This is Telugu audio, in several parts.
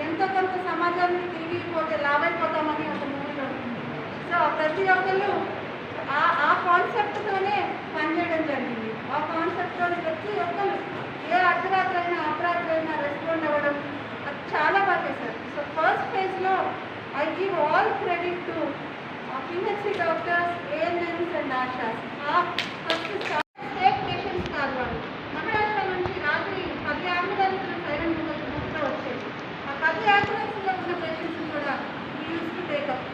ఎంతో కొంత సమాజానికి తిరిగిపోతే లాభైపోతామని ఒక మూవీలో. సో ప్రతి ఒక్కళ్ళు ఆ కాన్సెప్ట్తోనే పనిచేయడం జరిగింది. ఆ కాన్సెప్ట్తో ప్రతి ఒక్కరు ఏ అర్ధరాత్రి అయినా అపరాత్రి అయినా రెస్పాండ్ అవ్వడం అది చాలా బాగా చేశారు. సో ఫస్ట్ ఫేజ్లో I give all credit to PHC doctors, ANMs and ASHAs. First state patients కాదు వాళ్ళు. మహారాష్ట్ర నుంచి రాత్రి 10 అంబులెన్స్లు సైలెంట్ మూవ్మెంట్లో వచ్చేది. ఆ 10 అంబులెన్స్లో ఉన్న పేషెంట్స్ కూడా యూస్ టు టేకప్.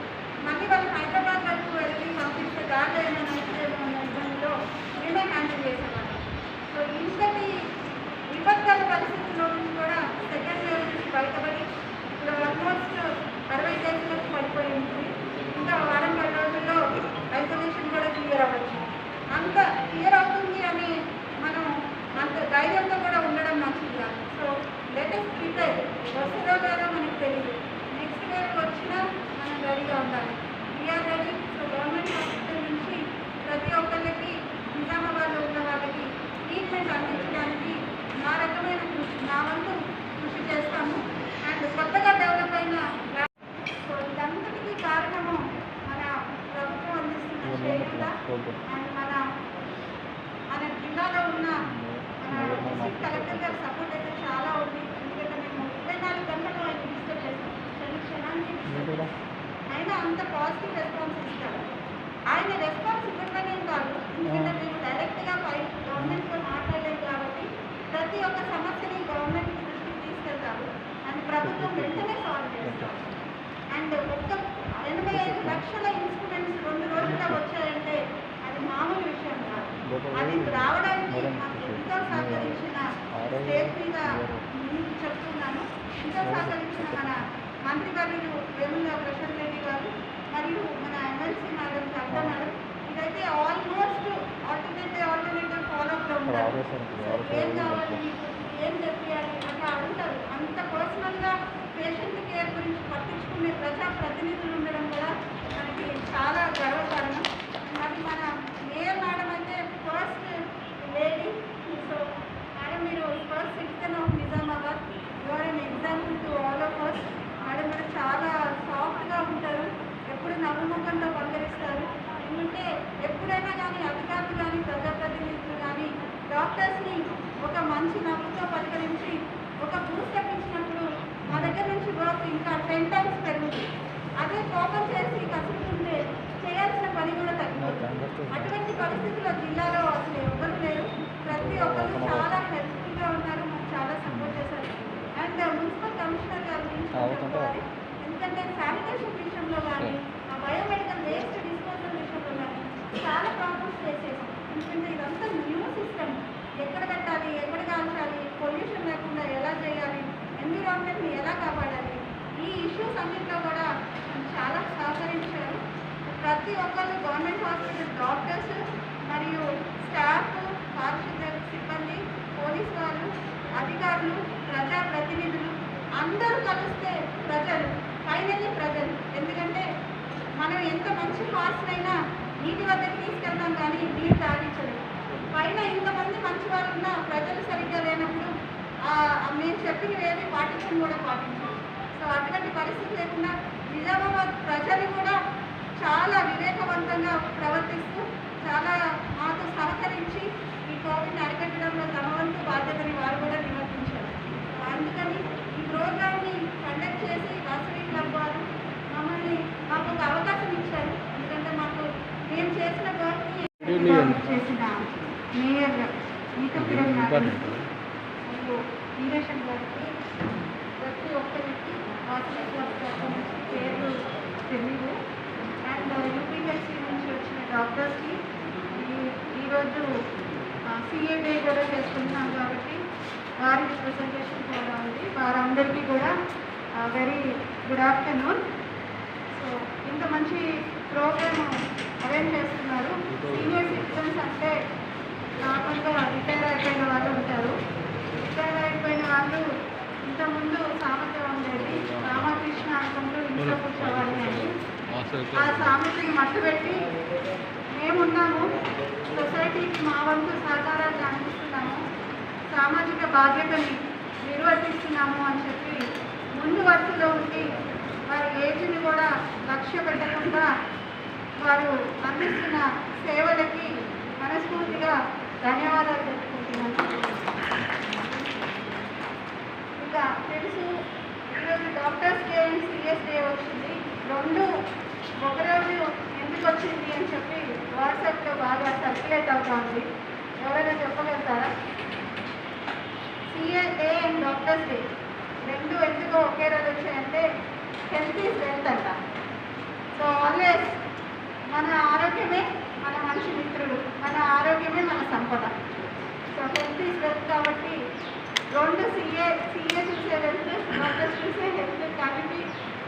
మళ్ళీ వాళ్ళు హైదరాబాద్ వరకు వెళ్ళి పంపిస్తే దాంట్లో ఏమైనా నైట్లేమో ఉన్న ఇబ్బందిలో మేమే హ్యాండిల్ చేసేవాళ్ళం. సో ఇంతటి విపత్కర పరిస్థితుల్లో నుంచి కూడా సెకండ్ వేవ్ నుంచి బయటపడి ఇప్పుడు ఆల్మోస్ట్ 60 కేసులకు పడిపోయి ఉంటుంది. ఇంకా వారం 10 రోజుల్లో ఐసోలేషన్ కూడా క్లియర్ అవ్వచ్చు. అంత క్లియర్ అవుతుంది అని మనం అంత ధైర్యంతో కూడా ఉండడం మంచిది కాదు. సో లేటెస్ట్ ప్రిపేర్ వస్తుందో లేదో మనకు తెలియదు. నెక్స్ట్ వేవ్ వచ్చినా మనం రెడీగా ఉండాలి. We are ready. So government hospital నుంచి ప్రతి ఒక్కరికి నిజామాబాద్లో ఉన్న వాళ్ళకి ట్రీట్మెంట్ అందించడానికి నా రకమైన కృషి, నా వంతు కృషి చేస్తాము. అండ్ కొత్తగా డెవలప్ అయిన సో ఇదంతటికీ కారణము మన ప్రభుత్వం అందిస్తున్న చేయూత అండ్ మన జిల్లాలో ఉన్న మన డిస్ట్రిక్ట్ కలెక్టర్ గారి సపోర్ట్ అయితే చాలా ఉంది. ఎందుకంటే మేము 24 గంటలు ఆయన డిస్కస్ చేస్తాం, క్షణానికి అయినా అంత పాజిటివ్ రెస్పాన్స్ ఇస్తారు. ఆయన రెస్పాన్స్ ఇవ్వడమే కాదు, ఎందుకంటే మేము డైరెక్ట్గా గవర్నమెంట్తో మాట్లాడలేదు కాబట్టి ప్రతి ఒక్క సమస్యని గవర్నమెంట్ దృష్టికి తీసుకెళ్తారు అండ్ ప్రభుత్వం వెంటనే సాల్వ్ చేస్తారు. అండ్ ఒక్క 85 లక్షల ఇన్స్ట్రుమెంట్స్ 2 రోజుల్లో వచ్చాయంటే అది మామూలు విషయం కాదు. అది రావడానికి మాకు ఎంతో సహకరించిన స్టేట్ మీద ముందు చెప్తున్నాను, ఎంతో సహకరించిన మన మంత్రివర్యులు వేముల ప్రశాంత్ రెడ్డి గారు మరియు మన ఎమ్మెల్సీ మేడం కవిత మేడం, ఇదైతే ఆల్మోస్ట్ ఆల్టర్నేటివ్ ఫాలోఅప్లో ఉంటారు. ఏం కావాలి మీకు, ఏం చెప్పాలి అట్లా అడుగుతారు. అంత పర్సనల్గా పేషెంట్ కేర్ గురించి పట్టించుకునే ప్రజాప్రతినిధులు ఉండడం కూడా మనకి చాలా గర్వకారణం. మరి మన మేయర్ మేడం అయితే ఫస్ట్ లేడీ. సో మేడం మీరు first citizen of Nizamabad, your an example to all of us. Madam కూడా చాలా సాఫ్ట్గా ఉంటారు, ఎప్పుడు నవ్వుముఖంతో పలకరిస్తారు. ఎందుకంటే ఎప్పుడైనా కానీ అధికారులు కానీ ప్రజాప్రతినిధులు కానీ డాక్టర్స్ని ఒక మంచి నవ్వుతో పలకరించి ఒక బూస్టప్ ఇచ్చినప్పుడు మా దగ్గర నుంచి వర్క్ ఇంకా 10 times పెరుగుతుంది. అదే కోపం చేసి కసుకుంటే చేయాల్సిన పని కూడా తగ్గిపోతుంది. అటువంటి పరిస్థితుల్లో జిల్లాలో అసలు ఎవ్వరు లేరు. ప్రతి ఒక్కరు చాలా హెల్ప్ఫుల్గా ఉన్నారు, మాకు చాలా సపోర్ట్ చేశారు. అండ్ మున్సిపల్ కమిషనర్ గారి గురించి చెప్పుకోవాలి. ఎందుకంటే శానిటేషన్ విషయంలో కానీ బయోమెడికల్ వేస్ట్ డిస్పోజల్ విషయంలో కానీ చాలా ప్రాబ్లమ్స్ ఫేస్ చేశాం. ఎందుకంటే ఇదంతా న్యూ సిస్టమ్, ఎక్కడ పెట్టాలి, ఎక్కడ కాల్చాలి, పొల్యూషన్ లేకుండా ఎలా చేయాలి, ఎన్విరాన్మెంట్ని ఎలా కాపాడాలి, ఈ ఇష్యూస్ అన్నింటిలో కూడా చాలా సహకరించారు. ప్రతి ఒక్కరు గవర్నమెంట్ హాస్పిటల్ డాక్టర్స్ మరియు స్టాఫ్, పారిశుద్ధ్య సిబ్బంది, పోలీసు వాళ్ళు, అధికారులు, ప్రజాప్రతినిధులు అందరూ కలిస్తే ప్రజలు ఫైనల్లీ ప్రజలు. ఎందుకంటే మనం ఎంత మంచి హార్స్నైనా నీటి వద్దకు తీసుకెళ్తాం కానీ నీరు తాగించలేదు. పైన ఇంతమంది మంచి వాళ్ళు ఉన్నా ప్రజలు సరిగ్గా లేనప్పుడు మేము చెప్పినవి ఏవి పాటించడం కూడా పాటించారు. సో అటువంటి పరిస్థితి లేకుండా నిజామాబాద్ ప్రజలు కూడా చాలా వివేకవంతంగా ప్రవర్తిస్తూ చాలా మాతో సహకరించి ఈ కోవిడ్ని అరికట్టడంలో తమ వంతు బాధ్యతని వారు కూడా నిర్వర్తించారు. అందుకని ఈ ప్రోగ్రామ్ని కండక్ట్ చేసి వాసవి క్లబ్ వారు మాకు ఒక అవకాశం ఇచ్చారు. ఎందుకంటే మాకు మేము చేసిన వర్క్ని చేసిన మేయర్ ఈకపురం గారికి మరియు వీరేశం గారికి ప్రతి ఒక్కరికి వాసవి క్లబ్ పేర్లు తెలియదు. అండ్ యూపీఎస్సీ నుంచి వచ్చిన డాక్టర్స్కి ఈరోజు సిఏ డే కూడా చేసుకుంటున్నాం కాబట్టి వారి రిప్రజెంటేషన్ కూడా ఉంది. వారందరికీ కూడా వెరీ గుడ్ ఆఫ్టర్నూన్. సో ఇంత మంచి ప్రోగ్రామ్ అరేంజ్ చేస్తున్నారు. సీనియర్ సిటిజన్స్ అంటే నార్మల్గా రిటైర్ అయిపోయిన వాళ్ళు ఉంటారు. రిటైర్ అయిపోయిన వాళ్ళు ఇంతకుముందు సామెత ఉండేది, రామకృష్ణ అనుకుంటూ ఇంట్లో కూర్చోవాలి అని. ఆ సామెతని మట్టుబెట్టి మేమున్నాము, సొసైటీకి మా వంతు సహకారాన్ని అందిస్తున్నాము, సామాజిక బాధ్యతని నిర్వర్తిస్తున్నాము అని చెప్పి ముందు వరుసలో ఉండి వారి ఏజ్ని కూడా లక్ష్య పెట్టకుండా వారు అందిస్తున్న సేవలకి మనస్ఫూర్తిగా ధన్యవాదాలు తెలుపుకుంటున్నాను. ఇంకా తెలుసు ఈరోజు doctors day and CS day వచ్చింది. రెండు ఒకరోజు ఎందుకు వచ్చింది అని చెప్పి వాట్సాప్లో బాగా సర్క్యులేట్ అవుతా ఉంది. ఎవరైనా చెప్పగలుగుతారా? CS day and doctors day రెండు ఎందుకో ఒకే రోజు వచ్చాయంటే హెల్త్ ఈజ్ వెల్త్ అంట. సో ఆల్వేస్ మన ఆరోగ్యమే మన మనిషి మిత్రుడు, మన ఆరోగ్యమే మన సంపద. సో హెల్త్ ఈజ్ వెల్త్ కాబట్టి రెండు సిఏ చూసే వెల్త్, డాక్టర్స్ చూసే హెల్త్ కలిపి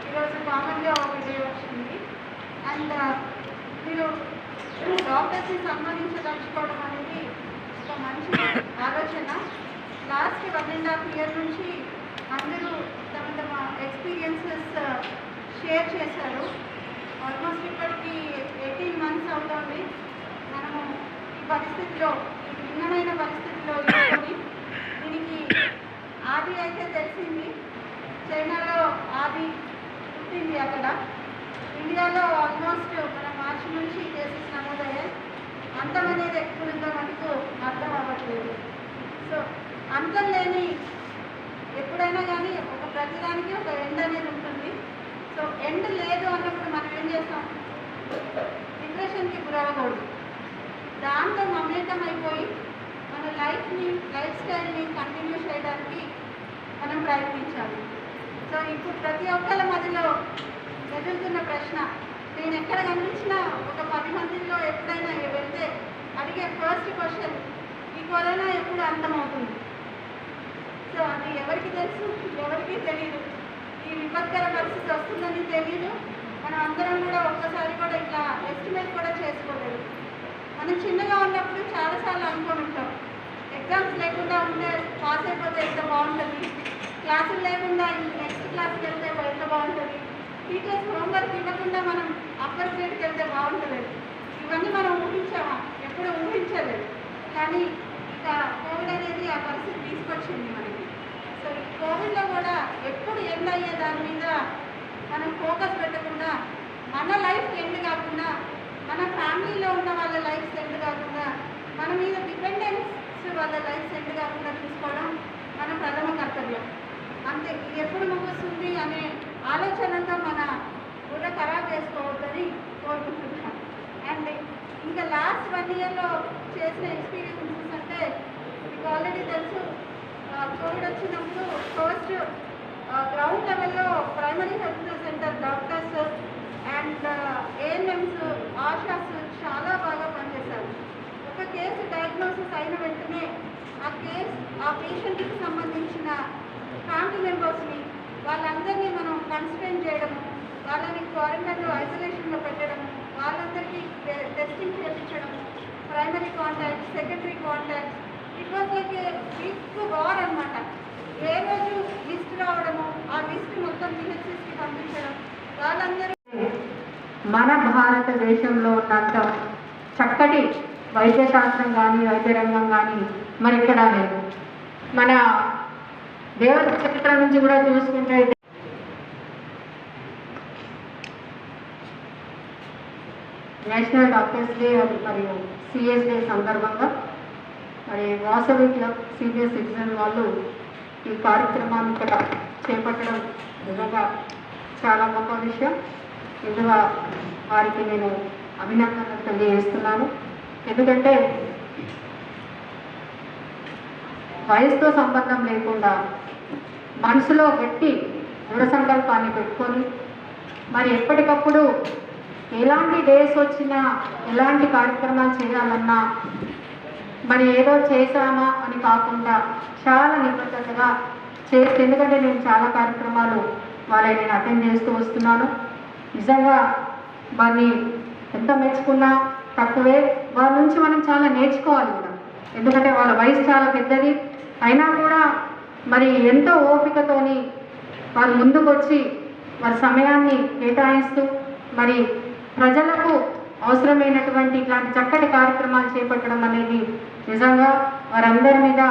ఈరోజు కామన్గా ఒక డే వచ్చింది. అండ్ మీరు డాక్టర్స్ని సన్మానించదలుచుకోవడం అనేది ఒక మంచి ఆలోచన. లాస్ట్ 1.5 years నుంచి అందరూ తమ తమ ఎక్స్పీరియన్సెస్ షేర్ చేశారు. ఆల్మోస్ట్ ఇప్పటికి 18 months అవుతుంది. మనము ఈ పరిస్థితిలో, ఈ భిన్నమైన పరిస్థితిలో తీసుకొని దీనికి ఆది అయితే తెలిసింది, చైనాలో ఆది పుట్టింది అక్కడ. ఇండియాలో ఆల్మోస్ట్ మన మార్చి నుంచి కేసెస్ నమోదయ్యాయి. అంతం అనేది ఎప్పుడుందో మనకు అర్థం అవ్వట్లేదు. సో అంతం లేని ఎప్పుడైనా కానీ ఒక ప్రతిదానికి ఒక ఎండ్ అనేది ఉంటుంది. సో ఎండ్ లేదు అన్నప్పుడు మనం ఏం చేస్తాం? డిప్రెషన్కి గురవ్వకూడదు. దాంతో మమేకం అయిపోయి మన లైఫ్ స్టైల్ని కంటిన్యూ చేయడానికి మనం ప్రయత్నించాలి. సో ఇప్పుడు ప్రతి ఒక్కరి మధ్యలో ఎదుగుతున్న ప్రశ్న, నేను ఎక్కడ కనిపించినా ఒక 10 మందిలో ఎప్పుడైనా వెళ్తే అడిగే ఫస్ట్ క్వశ్చన్, ఈ కరోనా ఎప్పుడు అంతమవుతుంది? సో అది ఎవరికి తెలుసు? ఎవరికి తెలియదు. ఈ విపత్కర పరిస్థితి వస్తుందని తెలియదు. మనం అందరం కూడా ఒక్కసారి కూడా ఇట్లా ఎస్టిమేట్ కూడా చేసుకోలేదు. మనం చిన్నగా ఉన్నప్పుడు చాలాసార్లు అనుకొని ఉంటాం, ఎగ్జామ్స్ లేకుండా ఉంటే పాస్ అయిపోతే ఎంత బాగుంటుంది, క్లాసులు లేకుండా నెక్స్ట్ క్లాస్కి వెళ్తే ఎంత బాగుంటుంది, టీచర్స్ హోంవర్క్ ఇవ్వకుండా మనం అప్పర్ గ్రేడ్కి వెళ్తే బాగుంటుంది. ఇవన్నీ మనం ఊహించామా? ఎప్పుడు ఊహించలేదు. కానీ ఇక కోవిడ్ అనేది ఆ పరిస్థితి తీసుకొచ్చింది మనకి. సో ఈ కోవిడ్లో కూడా ఎప్పుడు ఎండ్ అయ్యే దాని మీద మనం ఫోకస్ పెట్టకుండా, మన లైఫ్ ఎండ్ కాకుండా, మన ఫ్యామిలీలో ఉన్న వాళ్ళ లైఫ్ ఎండ్ కాకుండా, మన మీద డిపెండెన్స్ వాళ్ళ లైఫ్ ఎండ్ కాకుండా చూసుకోవడం మన ప్రథమ కర్తవ్యం. అంతే. ఇది ఎప్పుడు ముగుస్తుంది అనే ఆలోచనతో మన బుర్ర ఖరాబ్ చేసుకోవద్దని కోరుకుంటున్నాం. అండ్ ఇంకా లాస్ట్ 1 yearలో చేసిన ఎక్స్పీరియన్సెస్ అంటే మీకు ఆల్రెడీ తెలుసు, కోవిడ్ వచ్చినప్పుడు ఫస్ట్ గ్రౌండ్ లెవెల్లో primary health centre doctors and ANMs, ASHAs చాలా బాగా పనిచేశారు. ఒక కేసు డయాగ్నోసిస్ అయిన వెంటనే ఆ పేషెంట్కి సంబంధించిన ఫ్యామిలీ మెంబర్స్ని వాళ్ళందరినీ మనం కన్సల్ట్ చేయడము, వాళ్ళని క్వారంటైన్లో ఐసోలేషన్లో పెట్టడము, వాళ్ళందరికీ టెస్టింగ్ చేయించడము, primary contacts, secondary contacts, it was like a big war అనమాట. ఏ రోజు లిస్ట్ రావడము, ఆ లిస్ట్ మొత్తం పిహెచ్సికి పంపించడం, వాళ్ళందరూ మన భారతదేశంలో ఉన్నంత చక్కటి వైద్య శాస్త్రం కానీ వైద్య రంగం కానీ మరి ఎక్కడా లేదు. మన దేవత చరిత్ర నుంచి కూడా చూసుకుంటే నేషనల్ డాక్టర్స్ డే మరియు సిఎస్ డే సందర్భంగా మరి వాసవి క్లబ్ సీనియర్ సిటిజన్ వాళ్ళు ఈ కార్యక్రమాన్ని ఇక్కడ చేపట్టడం నిజంగా చాలా గొప్ప విషయం. ఇందులో వారికి నేను అభినందనలు తెలియజేస్తున్నాను. ఎందుకంటే వయసుతో సంబంధం లేకుండా మనసులో గట్టి దృఢ సంకల్పాన్ని పెట్టుకొని మరి ఎప్పటికప్పుడు ఎలాంటి డేస్ వచ్చినా ఎలాంటి కార్యక్రమాలు చేయాలన్నా మరి ఏదో చేశామా అని కాకుండా చాలా నిబద్ధతగా చేస్తే, ఎందుకంటే నేను చాలా కార్యక్రమాలు వాళ్ళని నేను అటెండ్ చేస్తూ వస్తున్నాను. నిజంగా వారిని ఎంత మెచ్చుకున్నా తక్కువే. వారి నుంచి మనం చాలా నేర్చుకోవాలి కూడా, ఎందుకంటే వాళ్ళ వయసు చాలా పెద్దది అయినా కూడా మరి ఎంతో ఓపికతోని వారు ముందుకు వచ్చి వారి సమయాన్ని కేటాయిస్తూ మరి ప్రజలకు అవసరమైనటువంటి ఇట్లాంటి చక్కటి కార్యక్రమాలు చేపట్టడం అనేది నిజంగా వారందరి మీద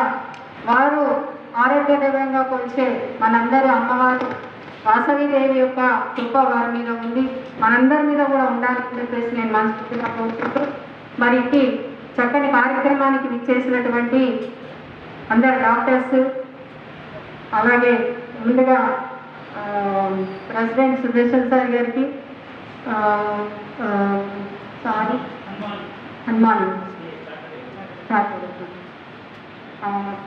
వారు ఆరోగ్యవంతంగా కొలిచే మనందరూ అమ్మవారు వాసవిదేవి యొక్క కృప వారి మీద ఉంది, మనందరి మీద కూడా ఉండాలని చెప్పేసి నేను మనస్ఫూర్తిగా కోరుకుంటూ మరి ఇంటి చక్కని కార్యక్రమానికి విచ్చేసినటువంటి అందరు డాక్టర్స్, అలాగే ముందుగా ప్రెసిడెంట్ సుదర్శన్ సార్ గారికి, సారీ హనుమాన్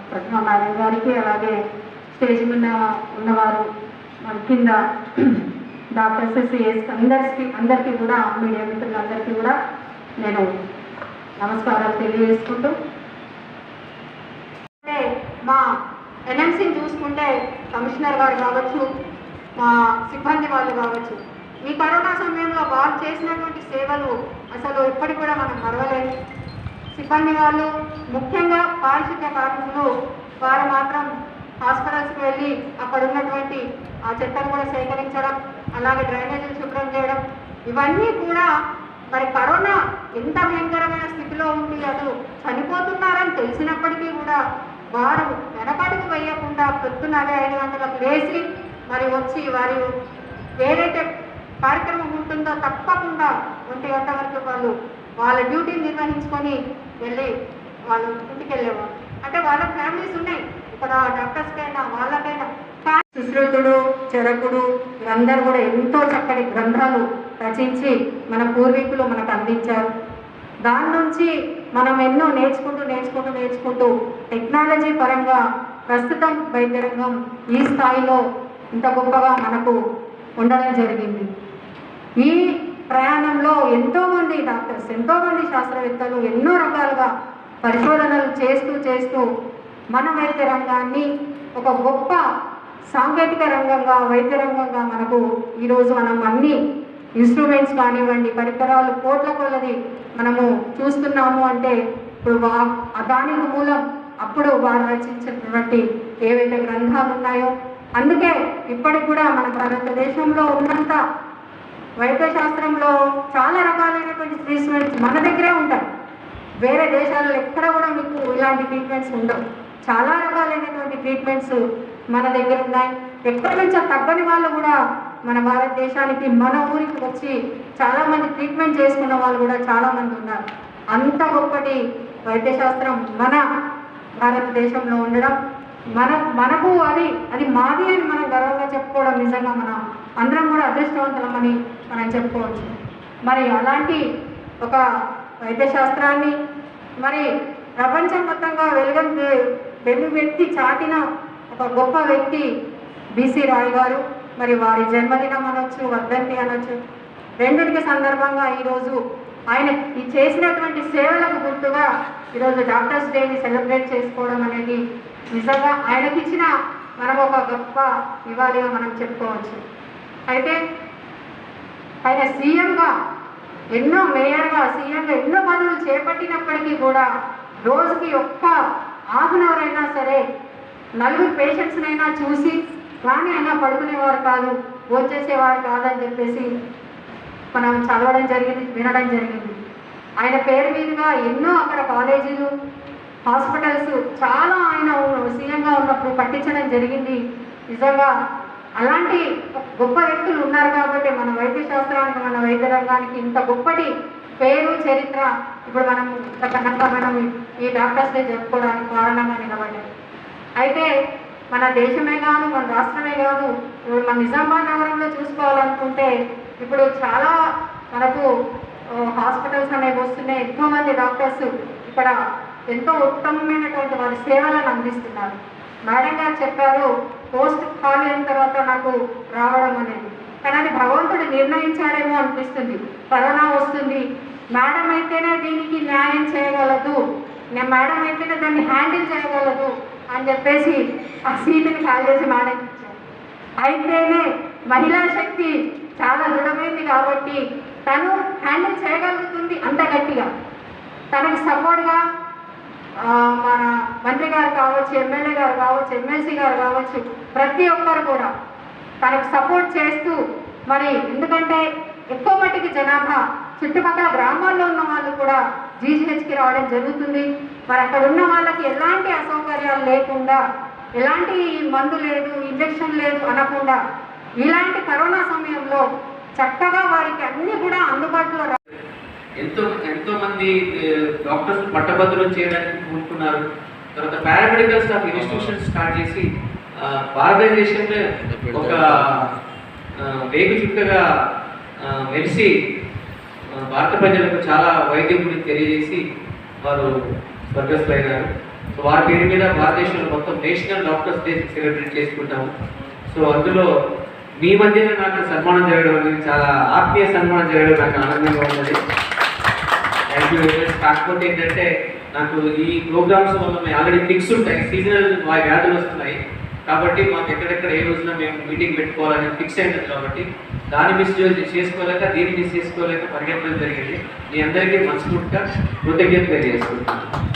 ప్రతిమా మేడం గారికి, అలాగే స్టేజ్ మీద ఉన్నవారు మన కింద డాక్టర్స్, సిఎస్ అందరికీ కూడా, మీడియా మిత్రులందరికీ కూడా నేను నమస్కారాలు తెలియజేసుకుంటూ, మా ఎన్ఎంసీని చూసుకుంటే కమిషనర్ గారు కావచ్చు, మా సిబ్బంది వాళ్ళు కావచ్చు, ఈ కరోనా సమయంలో వారు చేసినటువంటి సేవలు అసలు ఇప్పటికి కూడా మనం మరవలేదు. సిబ్బంది వాళ్ళు, ముఖ్యంగా పారిశుద్ధ్య కార్మికులు, వారు మాత్రం హాస్పిటల్స్కి వెళ్ళి అక్కడ ఉన్నటువంటి ఆ చెత్తను కూడా సేకరించడం, అలాగే డ్రైనేజీలు శుభ్రం చేయడం, ఇవన్నీ కూడా మరి కరోనా ఎంత భయంకరమైన స్థితిలో ఉంది, అసలు చనిపోతున్నారని తెలిసినప్పటికీ కూడా వారు వెనకడుగు వేయకుండా పొద్దున్న 5 గంటలకు లేచి మరి వచ్చి వారి ఏదైతే కార్యక్రమం ఉంటుందో తప్పకుండా 1 గంట వరకు వాళ్ళు వాళ్ళ డ్యూటీని నిర్వహించుకొని వెళ్ళి వాళ్ళు ఇంటికి వెళ్ళేవారు. అంటే వాళ్ళ ఫ్యామిలీస్ ఉన్నాయి, ఇక్కడ డాక్టర్స్కైనా వాళ్ళకైనా. సుశ్రుతుడు, చరకుడు వీరందరూ కూడా ఎంతో చక్కటి గ్రంథాలు రచించి మన పూర్వీకులు మనకు అందించారు. దాని నుంచి మనం ఎన్నో నేర్చుకుంటూ టెక్నాలజీ పరంగా ప్రస్తుతం వైద్య రంగం ఈ స్థాయిలో ఇంత గొప్పగా మనకు ఉండడం జరిగింది. ఈ ప్రయాణంలో ఎంతోమంది డాక్టర్స్, ఎంతోమంది శాస్త్రవేత్తలు ఎన్నో రకాలుగా పరిశోధనలు చేస్తూ మన వైద్య రంగాన్ని ఒక గొప్ప సాంకేతిక రంగంగా, వైద్య రంగంగా మనకు ఈరోజు మనం అన్ని ఇన్స్ట్రుమెంట్స్ కానివ్వండి, పరికరాలు కోట్ల కొలది మనము చూస్తున్నాము. అంటే ఇప్పుడు దానికి మూలం అప్పుడు వారు రచించినటువంటి ఏవైతే గ్రంథాలు ఉన్నాయో, అందుకే ఇప్పటికి కూడా మన భారతదేశంలో ఉన్నంత వైద్య శాస్త్రంలో చాలా రకాలైనటువంటి ట్రీట్మెంట్స్ మన దగ్గరే ఉంటాయి. వేరే దేశాలలో ఎక్కడ కూడా మీకు ఇలాంటి ట్రీట్మెంట్స్ ఉండవు. చాలా రకాలైనటువంటి ట్రీట్మెంట్స్ మన దగ్గర ఉన్నాయి. ఎక్కడి నుంచో తగ్గని వాళ్ళు కూడా మన భారతదేశానికి, మన ఊరికి వచ్చి చాలామంది ట్రీట్మెంట్ చేసుకున్న వాళ్ళు కూడా చాలామంది ఉన్నారు. అంత గొప్పటి వైద్యశాస్త్రం మన భారతదేశంలో ఉండడం, మనకు అది మాది అని మనం గర్వంగా చెప్పుకోవడం నిజంగా మనం అందరం కూడా అదృష్టవంతులమని మనం చెప్పుకోవచ్చు. మరి అలాంటి ఒక వైద్యశాస్త్రాన్ని మరి ప్రపంచం మొత్తంగా వెలుగెత్తి చాటిన ఒక గొప్ప వ్యక్తి బీసీ రాయ్ గారు. మరి వారి జన్మదినం అనొచ్చు, వర్ధంతి అనొచ్చు, రెండింటికి సందర్భంగా ఈరోజు ఆయన ఈ చేసినటువంటి సేవలకు గుర్తుగా ఈరోజు డాక్టర్స్ డేని సెలబ్రేట్ చేసుకోవడం అనేది నిజంగా ఆయనకిచ్చిన మనం ఒక గొప్ప నివాళిగా మనం చెప్పుకోవచ్చు. అయితే ఆయన సీఎంగా ఎన్నో, మేయర్గా, సీఎంగా ఎన్నో పనులు చేపట్టినప్పటికీ కూడా రోజుకి ఒక్క హాఫ్ అన్ అవర్ అయినా సరే 4 పేషెంట్స్నైనా చూసి కానీ అయినా పడుకునేవారు కాదు, వచ్చేసేవారు కాదని చెప్పేసి మనం చదవడం జరిగింది, వినడం జరిగింది. ఆయన పేరు మీదుగా ఎన్నో అక్కడ కాలేజీలు, హాస్పిటల్స్ చాలా ఆయన సీఎంగా ఉన్నప్పుడు కట్టించడం జరిగింది. నిజంగా అలాంటి గొప్ప వ్యక్తులు ఉన్నారు కాబట్టి మన వైద్య శాస్త్రానికి, మన వైద్య రంగానికి ఇంత గొప్పటి పేరు, చరిత్ర ఇప్పుడు మనం ఈ డాక్టర్స్ డే జరుపుకోవడానికి కారణంగా నిలబడ్డాయి. అయితే మన దేశమే కాదు, మన రాష్ట్రమే కాదు, ఇప్పుడు మన నిజామాబాద్ నగరంలో చూసుకోవాలనుకుంటే ఇప్పుడు చాలా మనకు హాస్పిటల్స్ అనేవి వస్తున్నాయి. ఎంతోమంది డాక్టర్స్ ఇక్కడ ఎంతో ఉత్తమమైనటువంటి వారి సేవలను అందిస్తున్నారు. మేడం గారు చెప్పారు, పోస్ట్ ఖాళీ అయిన తర్వాత నాకు రావడం అనేది, కానీ అది భగవంతుడు నిర్ణయించాడేమో అనిపిస్తుంది. కరోనా వస్తుంది, మేడం అయితేనే దీనికి న్యాయం చేయగలదు, మేడం అయితేనే దాన్ని హ్యాండిల్ చేయగలదు అని చెప్పేసి ఆ సీటుని ఖాళీ చేసి మేడం ఇచ్చారు. అయితేనే మహిళా శక్తి చాలా దృఢమైంది కాబట్టి తను హ్యాండిల్ చేయగలుగుతుంది అంత గట్టిగా. తనకు సపోర్ట్గా మన మంత్రి గారు కావచ్చు, ఎమ్మెల్యే గారు కావచ్చు, ఎమ్మెల్సీ గారు కావచ్చు, ప్రతి ఒక్కరు కూడా తనకు సపోర్ట్ చేస్తూ, మరి ఎందుకంటే ఎక్కువ మట్టికి జనాభా చుట్టుపక్కల గ్రామాల్లో ఉన్న వాళ్ళు కూడా జీజీహెచ్కి రావడం జరుగుతుంది. మరి అక్కడ ఉన్న వాళ్ళకి ఎలాంటి అసౌకర్యాలు లేకుండా, ఎలాంటి మందు లేదు, ఇంజక్షన్ లేదు అనకుండా ఇలాంటి కరోనా సమయంలో చక్కగా వారికి అన్ని కూడా అందుబాటులో ఎంతో మంది డాక్టర్స్ పట్టభద్రులు చేయడానికి పూనుకున్నారు. తర్వాత పారామెడికల్ స్టాఫ్ ఇన్స్టిట్యూషన్ స్టార్ట్ చేసి భారతదేశంలో ఒక వేగు చుక్కగా మెరిసి భారత ప్రజలకు చాలా వైద్యం గురించి తెలియజేసి వారు స్వర్గస్థులైనారు. సో వారి పేరు మీద భారతదేశంలో మొత్తం నేషనల్ డాక్టర్స్ డే సెలబ్రేట్ చేసుకుంటాము. సో అందులో మీ మధ్యన నాకు సన్మానం జరగడం అనేది చాలా ఆత్మీయ సన్మానం జరగడం నాకు ఆనందంగా ఉన్నది. Thank you very much. కాకపోతే ఏంటంటే నాకు ఈ ప్రోగ్రామ్స్ వల్ల ఆల్రెడీ ఫిక్స్ ఉంటాయి, సీజనల్ వ్యాధులు వస్తున్నాయి కాబట్టి మాకు ఎక్కడెక్కడ ఏ రోజున మేము మీటింగ్ పెట్టుకోవాలని ఫిక్స్ అయినది కాబట్టి దాన్ని మిస్ చేసుకోలేక దీన్ని మిస్ చేసుకోలేక పరిగెత్తడం జరిగింది. మీ అందరికీ మనస్ఫూర్తిగా కృతజ్ఞత తెలియజేసుకుంటున్నాను.